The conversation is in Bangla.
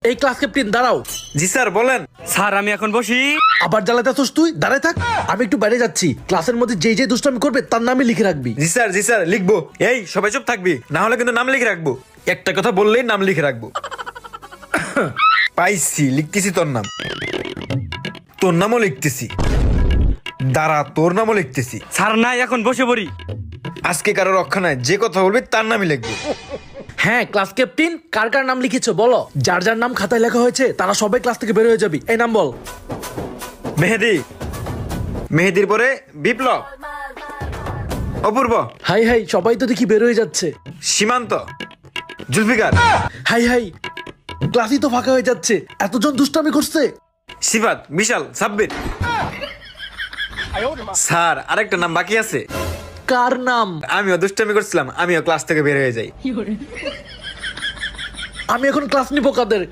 এই ক্লাস ক্যাপ্টেন দাঁড়াও। জি স্যার বলেন। স্যার আমি এখন বসি। আবার জ্বালাতে আসছিস তুই, দাঁড়ায় থাক। আমি একটু বাইরে যাচ্ছি, ক্লাসের মধ্যে যেই যে দুষ্টামি করবে তার নামই লিখে রাখবি। জি স্যার লিখবো। এই সবাই চুপ থাকবি, না হলে কিন্তু নাম লিখে রাখবো। একটা কথা বললেই নাম লিখে রাখবো। পাইছি, লিখতেছি তোর নাম। তোর নামও লিখতেছি। দাঁড়া, তোর নামও লিখতেছি। স্যার নাই, এখন বসে পড়ি। আজকে কারো রক্ষা নাই, যে কথা বলবি তার নামই লিখবো। হ্যাঁ ক্লাস ক্যাপ্টেন, কার কার নাম লিখেছো বলো। যার যার নাম খাতায় লেখা হয়েছে তারা সবাই ক্লাস থেকে বের হয়ে যাবি। এই নাম বল। মেহেদি। মেহেদির পরে বিপ্লব। অপূর্ব। হাই হাই, সবাই তো দেখি বের হয়ে যাচ্ছে। সীমান্ত। জুলফিকার। হাই হাই, ক্লাসই তো ফাঁকা হয়ে যাচ্ছে, এতজন দুষ্টামি করছে। সিফাত, বিশাল, সাব্বির। স্যার আরেকটা নাম বাকি আছে। কার নাম? আমিও দুষ্টামি করছিলাম, আমিও ক্লাস থেকে বের হয়ে যাই। আমি এখন ক্লাস নিবো কাদের?